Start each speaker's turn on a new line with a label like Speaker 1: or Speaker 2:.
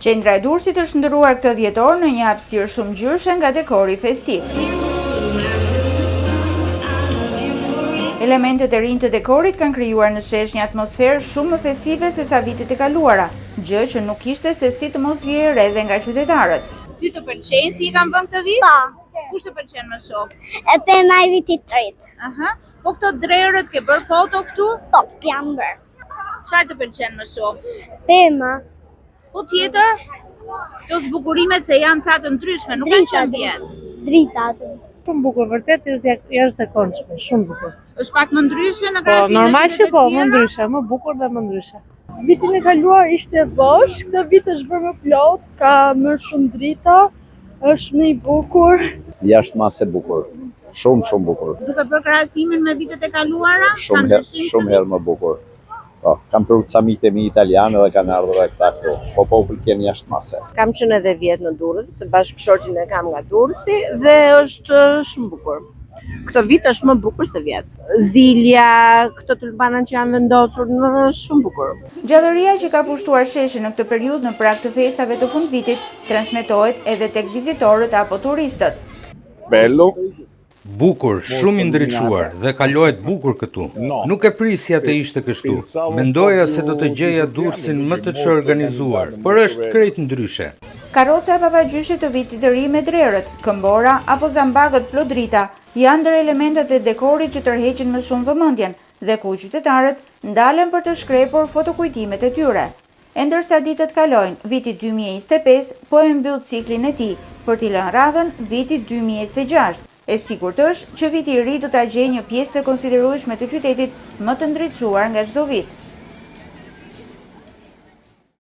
Speaker 1: Qendra e Durrësit është ndërruar këtë dhjetor në një hapësirë shumë ngjyrshe nga dekori festiv. Elementet e rinj të dekorit kanë krijuar në shesh një atmosferë shumë më festive se sa vitet e kaluara, gjë që nuk kishte se si të mos vijë re dhe nga qytetarët.
Speaker 2: Ty të pëlqejnë si i kanë vënë këtë vit?
Speaker 3: Po.
Speaker 2: Kush të pëlqen më shumë?
Speaker 3: E pema e vitit të rit.
Speaker 2: Aha. Po këto drerët ke bërë foto këtu?
Speaker 3: Po, jam bërë.
Speaker 2: Çfarë të pëlqen më shumë?
Speaker 3: Pema.
Speaker 2: Po tjetër? Këto zbukurimet se janë ca të ndryshme, nuk kanë qenë vjet.
Speaker 3: Dritat.
Speaker 4: Shumë bukur, vërtet jashtëzakonshme, shumë bukur.
Speaker 2: Është pak më ndryshe në
Speaker 4: Po,
Speaker 2: krahasim me
Speaker 4: normal
Speaker 2: vitet
Speaker 4: që
Speaker 2: e
Speaker 4: po, më
Speaker 2: tjera?
Speaker 4: ndryshe, më bukur dhe më ndryshe. Vitin e kaluar ishte bosh, këtë vit është bërë më plot, ka më shumë drita, është më i bukur.
Speaker 5: Jashtë mase bukur, shumë bukur.
Speaker 2: Duke bërë krahasimin me vitet e kaluara, ka
Speaker 5: Shumë
Speaker 2: ndryshim këtë vit?
Speaker 5: herë më bukur. Po, kam për ca miqtë e mi italianë dhe kanë ardhur edhe këta këtu. Po popull kanë jashtë mase.
Speaker 6: Kam qenë edhe vjet në Durrës, se bashkëshortin e kam nga Durrësi dhe është shumë bukur. Këtë vit është më bukur se vjet. Zilja, këto tulpanat që janë vendosur, është shumë bukur.
Speaker 1: Gjallëria që ka pushtuar sheshin në këtë periudhë në prag të festave të fundvitit transmetohet edhe tek vizitorët apo turistët.
Speaker 5: Bello.
Speaker 7: Bukur, shumë i ndriçuar dhe kalohet bukur këtu. Nuk e prisja të ishte kështu. Mendoja se do të gjeja Durrësin më të çorganizuar, por është krejt ndryshe.
Speaker 1: Karroca e papagjyshit të vitit të ri me drerët, këmbora apo zambagët plot drita janë ndër elementet e dekorit që tërheqin më shumë vëmendjen dhe ku qytetarët ndalen për të shkrepur fotokujtimet e tyre. E ndërsa ditët kalojnë, viti 2025 po e mbyll ciklin e tij për t'i lënë radhën vitit 2026. E sigurt është që viti i ri do ta gjejë një pjesë të konsiderueshme të qytetit më të ndriçuar nga çdo vit.